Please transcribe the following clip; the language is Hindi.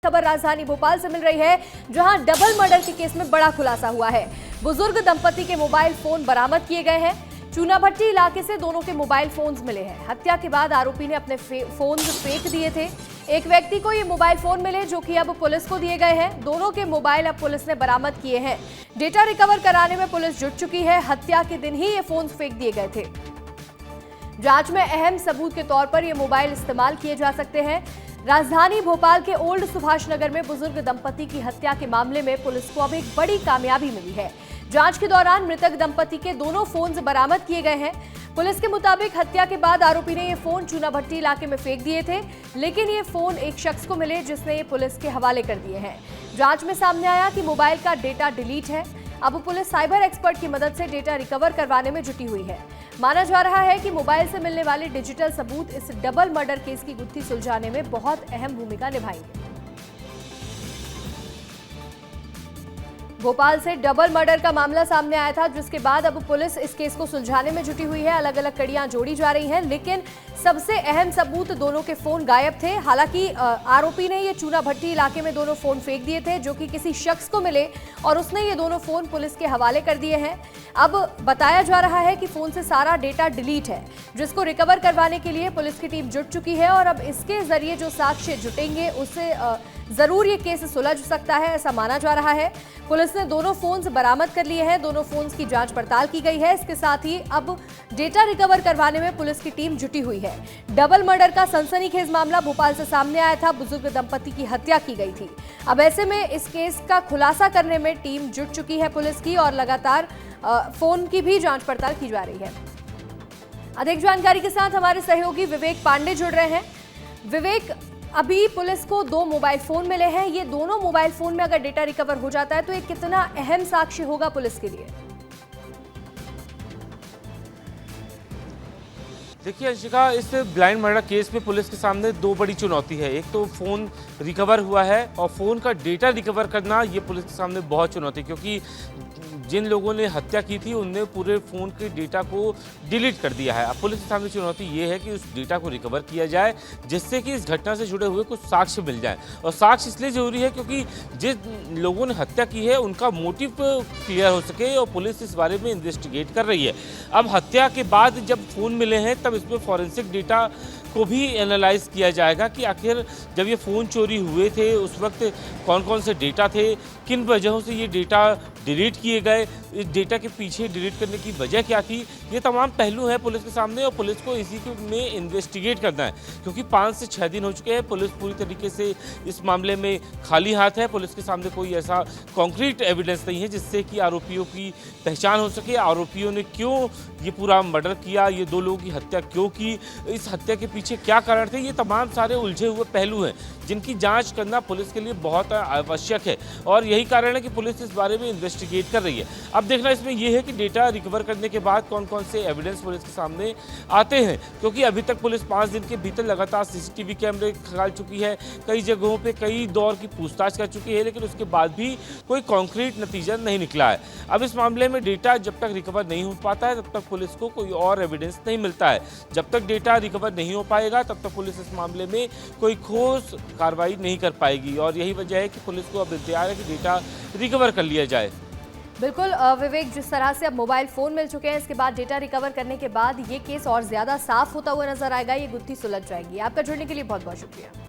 खबर राजधानी भोपाल से मिल रही है, जहां डबल मर्डर के केस में बड़ा खुलासा हुआ है। बुजुर्ग दंपति के मोबाइल फोन बरामद किए गए हैं। चूनाभट्टी इलाके से दोनों के मोबाइल फोन्स मिले हैं। हत्या के बाद आरोपी ने अपने फोन फेंक दिए थे। एक व्यक्ति को ये मोबाइल फोन मिले जो कि अब पुलिस को दिए गए हैं। दोनों के मोबाइल अब पुलिस ने बरामद किए हैं। डेटा रिकवर कराने में पुलिस जुट चुकी है। हत्या के दिन ही ये फोन फेंक दिए गए थे। जांच में अहम सबूत के तौर पर ये मोबाइल इस्तेमाल किए जा सकते हैं। राजधानी भोपाल के ओल्ड सुभाष नगर में बुजुर्ग दंपति की हत्या के मामले में पुलिस को अब एक बड़ी कामयाबी मिली है। जांच के दौरान मृतक दंपति के दोनों फोन बरामद किए गए हैं। पुलिस के मुताबिक हत्या के बाद आरोपी ने ये फोन चूनाभट्टी इलाके में फेंक दिए थे, लेकिन ये फोन एक शख्स को मिले जिसने ये पुलिस के हवाले कर दिए हैं। जांच में सामने आया कि मोबाइल का डेटा डिलीट है। अब पुलिस साइबर एक्सपर्ट की मदद से डेटा रिकवर करवाने में जुटी हुई है। माना जा रहा है कि मोबाइल से मिलने वाले डिजिटल सबूत इस डबल मर्डर केस की गुत्थी सुलझाने में बहुत अहम भूमिका निभाएंगे। भोपाल से डबल मर्डर का मामला सामने आया था, जिसके बाद अब पुलिस इस केस को सुलझाने में जुटी हुई है। अलग अलग कड़ियां जोड़ी जा रही हैं, लेकिन सबसे अहम सबूत दोनों के फोन गायब थे। हालांकि आरोपी ने ये चूनाभट्टी इलाके में दोनों फोन फेंक दिए थे, जो कि किसी शख्स को मिले और उसने ये दोनों फोन पुलिस के हवाले कर दिए हैं। अब बताया जा रहा है कि फोन से सारा डेटा डिलीट है, जिसको रिकवर करवाने के लिए पुलिस की टीम जुट चुकी है और अब इसके जरिए जो साक्ष्य जुटेंगे उससे जरूर ये केस सुलझ सकता है, ऐसा माना जा रहा है। पुलिस ने दोनों फोन्स बरामद कर लिए हैं। दोनों फोन्स की जांच पड़ताल की गई है। इसके साथ ही अब डेटा रिकवर करवाने में पुलिस की टीम जुटी हुई है। डबल मर्डर का सनसनीखेज मामला भोपाल से सामने आया था। बुजुर्ग दंपति की हत्या की गई थी। अब ऐसे में इस केस का खुलासा करने में टीम जुट चुकी है पुलिस की, और लगातार फोन की भी जांच पड़ताल की जा रही है। अधिक जानकारी के साथ हमारे सहयोगी विवेक पांडे जुड़ रहे हैं। विवेक, अभी पुलिस को 2 मोबाइल फोन मिले हैं। ये दोनों मोबाइल फोन में अगर डेटा रिकवर हो जाता है तो ये कितना अहम साक्ष्य होगा पुलिस के लिए? देखिए अंशिका, इस ब्लाइंड मर्डर केस में पुलिस के सामने 2 बड़ी चुनौती है। एक तो फ़ोन रिकवर हुआ है और फ़ोन का डेटा रिकवर करना ये पुलिस के सामने बहुत चुनौती, क्योंकि जिन लोगों ने हत्या की थी उनने पूरे फ़ोन के डेटा को डिलीट कर दिया है। अब पुलिस के सामने चुनौती ये है कि उस डेटा को रिकवर किया जाए, जिससे कि इस घटना से जुड़े हुए कुछ साक्ष्य मिल जाएं। और साक्ष्य इसलिए ज़रूरी है क्योंकि जिन लोगों ने हत्या की है उनका मोटिव क्लियर हो सके, और पुलिस इस बारे में इन्वेस्टिगेट कर रही है। अब हत्या के बाद जब फ़ोन मिले हैं तब इसमें फॉरेंसिक डेटा को भी एनालाइज किया जाएगा कि आखिर जब ये फ़ोन चोरी हुए थे उस वक्त कौन कौन से डेटा थे, किन वजहों से ये डेटा डिलीट किए गए, इस डेटा के पीछे डिलीट करने की वजह क्या थी। ये तमाम पहलू हैं पुलिस के सामने, और पुलिस को इसी में इन्वेस्टिगेट करना है, क्योंकि 5 से 6 दिन हो चुके हैं। पुलिस पूरी तरीके से इस मामले में खाली हाथ है। पुलिस के सामने कोई ऐसा कॉन्क्रीट एविडेंस नहीं है जिससे कि आरोपियों की पहचान हो सके। आरोपियों ने क्यों ये पूरा मर्डर किया, ये 2 लोगों की हत्या क्यों की, इस हत्या के पीछे क्या कारण थे, ये तमाम सारे उलझे हुए पहलू हैं जिनकी जांच करना पुलिस के लिए बहुत आवश्यक है। और यही कारण है कि पुलिस इस बारे में इन्वेस्टिगेट कर रही है। अब देखना इसमें यह है कि डेटा रिकवर करने के बाद कौन कौन से एविडेंस पुलिस के सामने आते हैं, क्योंकि अभी तक पुलिस 5 दिन के भीतर लगातार सीसीटीवी कैमरे खंगाल चुकी है, कई जगहों पे कई दौर की पूछताछ कर चुकी है, लेकिन उसके बाद भी कोई कॉन्क्रीट नतीजा नहीं निकला है। अब इस मामले में डेटा जब तक रिकवर नहीं हो पाता है तब तक पुलिस को कोई और एविडेंस नहीं मिलता है। जब तक डेटा रिकवर नहीं हो पाएगा तब तक पुलिस इस मामले में कोई ठोस कार्रवाई नहीं कर पाएगी, और यही वजह है कि पुलिस को अब इंतजार है कि डेटा रिकवर कर लिया जाए। बिल्कुल विवेक, जिस तरह से अब मोबाइल फोन मिल चुके हैं, इसके बाद डेटा रिकवर करने के बाद ये केस और ज्यादा साफ होता हुआ नजर आएगा। ये गुत्थी सुलझ जाएगी। आपका जुड़ने के लिए बहुत बहुत शुक्रिया।